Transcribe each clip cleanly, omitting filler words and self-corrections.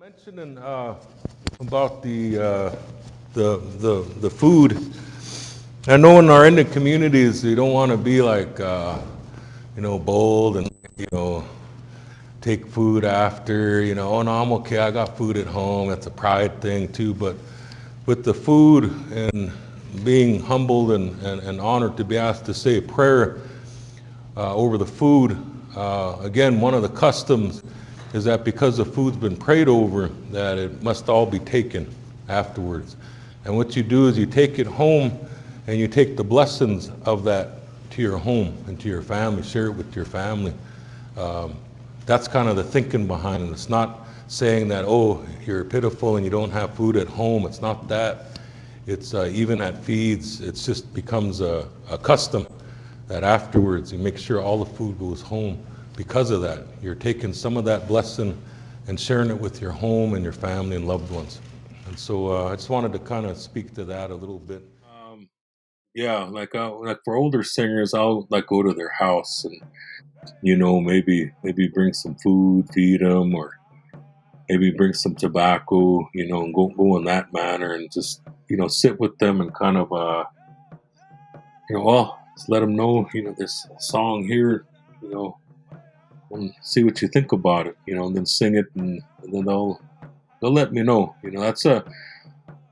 Mentioning about the food. I know in our Indian communities, you don't want to be like bold and take food after. Oh no, I'm okay. I got food at home. That's a pride thing too. But with the food and being humbled and honored to be asked to say a prayer over the food. Again, one of the customs is that because the food's been prayed over, that it must all be taken afterwards. And what you do is you take it home and you take the blessings of that to your home and to your family, share it with your family. That's kind of the thinking behind it. It's not saying that, oh, you're pitiful and you don't have food at home. It's not that. It's even at feeds, it just becomes a custom that afterwards you make sure all the food goes home. Because of that, you're taking some of that blessing and sharing it with your home and your family and loved ones. And so I just wanted to kind of speak to that a little bit. Yeah, like for older singers, I'll like go to their house and maybe bring some food, feed them, or maybe bring some tobacco, and go in that manner and just sit with them and kind of just let them know this song here, and see what you think about it, and then sing it, and then they'll let me know. That's a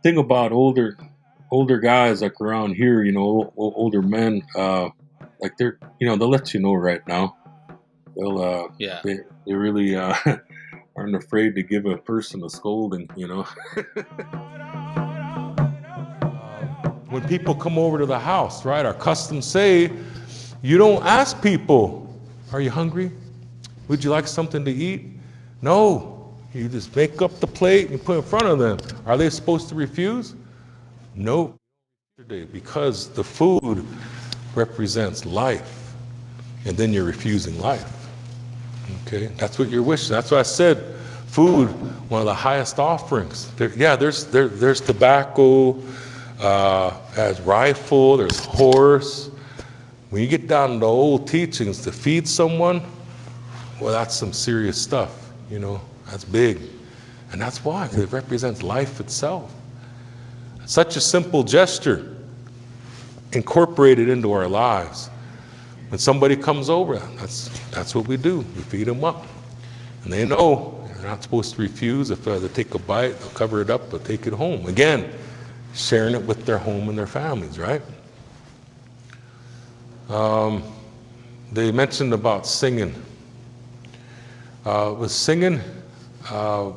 thing about older guys like around here, older men, like they're, they'll let you know right now. They'll they really aren't afraid to give a person a scolding, When people come over to the house, right, our customs say you don't ask people, are you hungry? Would you like something to eat? No. You just make up the plate and put it in front of them. Are they supposed to refuse? No. Because the food represents life, and then you're refusing life. Okay? That's what you're wishing. That's why I said food, one of the highest offerings. There's tobacco, there's rifle, there's horse. When you get down to the old teachings to feed someone, well, that's some serious stuff, that's big. And that's why, because it represents life itself. Such a simple gesture incorporated into our lives. When somebody comes over, that's what we do. We feed them up. And they know they're not supposed to refuse. If they take a bite, they'll cover it up, they'll take it home. Again, sharing it with their home and their families, right? They mentioned about singing. With singing, I'm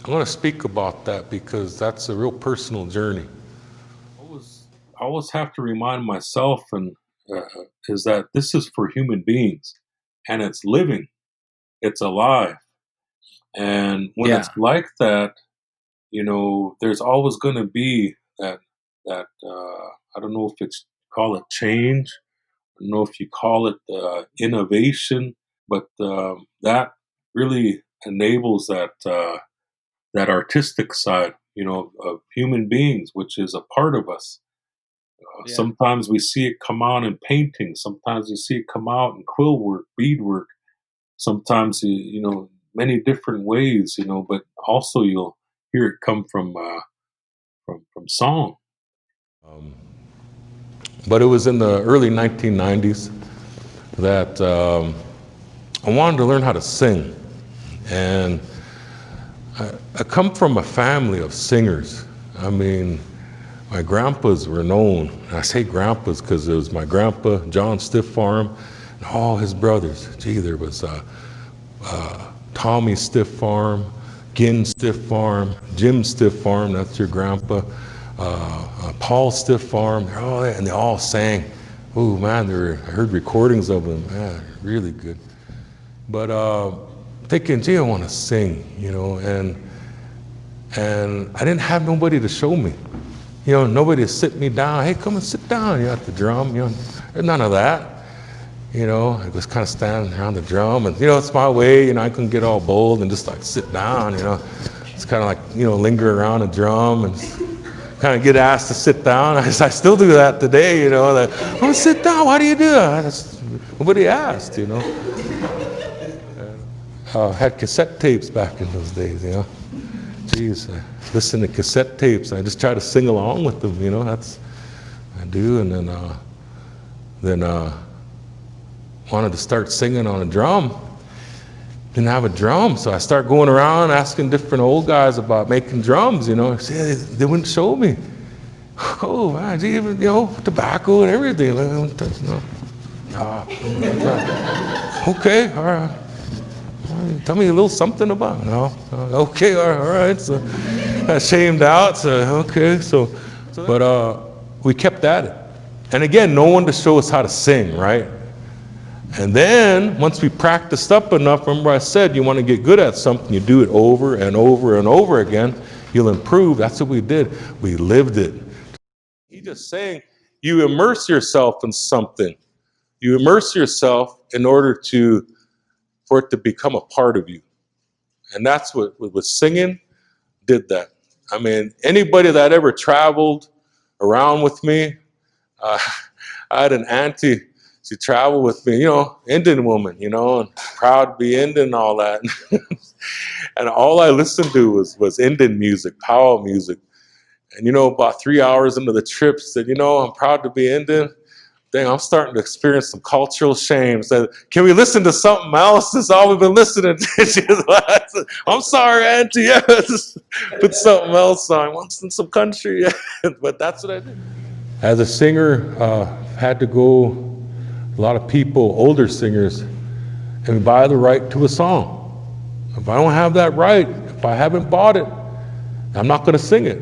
going to speak about that because that's a real personal journey. I always have to remind myself is that this is for human beings, and it's living, it's alive. And when it's like that, there's always going to be that I don't know if it's call it change, I don't know if you call it innovation, but that really enables that artistic side, of human beings, which is a part of us. Sometimes we see it come out in painting. Sometimes you see it come out in quill work, beadwork. Sometimes many different ways, but also you'll hear it come from song. But it was in the early 1990s that I wanted to learn how to sing. And I come from a family of singers. I mean, my grandpas were known. I say grandpas because it was my grandpa, John Stiffarm, and all his brothers. Gee, there was Tommy Stiffarm, Gin Stiffarm, Jim Stiffarm, that's your grandpa, Paul Stiffarm, they all sang. Oh man, I heard recordings of them, man, really good. But thinking, gee, I want to sing, and I didn't have nobody to show me. Nobody to sit me down. Hey, come and sit down. At the drum. There's none of that. I was kind of standing around the drum, and it's my way. I couldn't get all bold and just like sit down. It's kind of like linger around a drum and kind of get asked to sit down. I still do that today. That oh, sit down. Why do you do that? Nobody asked. had cassette tapes back in those days, you know. Jeez, I listen to cassette tapes. I just try to sing along with them, you know. That's I do, and then wanted to start singing on a drum. Didn't have a drum, so I start going around asking different old guys about making drums, you know. They wouldn't show me. Oh man, even, you know, tobacco and everything. You know. Okay, all right. Tell me a little something about it. No, okay, all right. So I shamed out. So okay, but we kept at it. And again, no one to show us how to sing, right? And then once we practiced up enough, remember I said you want to get good at something, you do it over and over and over again, you'll improve. That's what we did. We lived it. He's just saying you immerse yourself in something. You immerse yourself in order for it to become a part of you. And that's what with singing did that. I mean, anybody that ever traveled around with me, I had an auntie, she traveled with me, you know, Indian woman, you know, and proud to be Indian and all that. And all I listened to was Indian music, powwow music. And, you know, about 3 hours into the trip, said, you know, I'm proud to be Indian. Dang, I'm starting to experience some cultural shame. Said, can we listen to something else? That's all we've been listening to. I'm sorry, Auntie. Yeah, just put something else on. Once in some country. Yeah. But that's what I did. As a singer, had to go, a lot of people, older singers, and buy the right to a song. If I don't have that right, if I haven't bought it, I'm not going to sing it.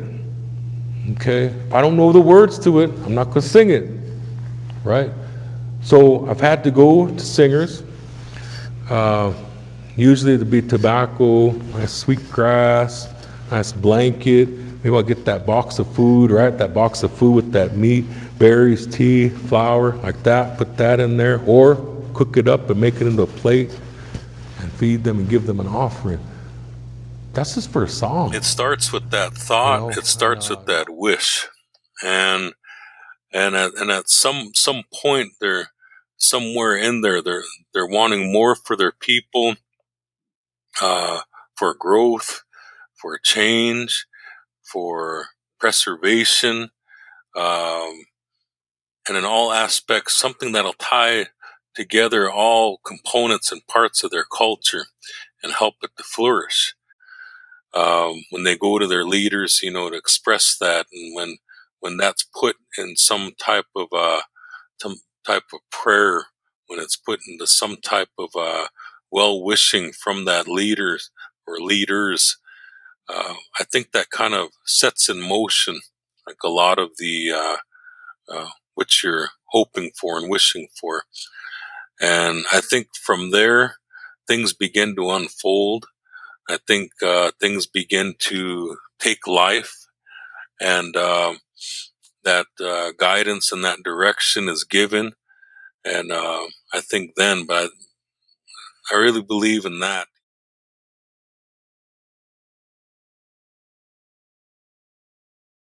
Okay? If I don't know the words to it, I'm not going to sing it. Right? So I've had to go to singers. Usually it'd be tobacco, nice sweet grass, nice blanket. Maybe I'll get that box of food, right? That box of food with that meat, berries, tea, flour, like that. Put that in there. Or cook it up and make it into a plate and feed them and give them an offering. That's just for a song. It starts with that thought. You know, it starts with that wish. And at some point, they're somewhere in there. They're wanting more for their people, for growth, for change, for preservation, and in all aspects, something that'll tie together all components and parts of their culture and help it to flourish. When they go to their leaders, you know, to express that, and when that's put in some type of prayer, when it's put into some type of well-wishing from that leader or leaders, I think that kind of sets in motion like a lot of the what you're hoping for and wishing for. And I think from there, things begin to unfold. I think things begin to take life, and that guidance and that direction is given. And I think then, but I really believe in that.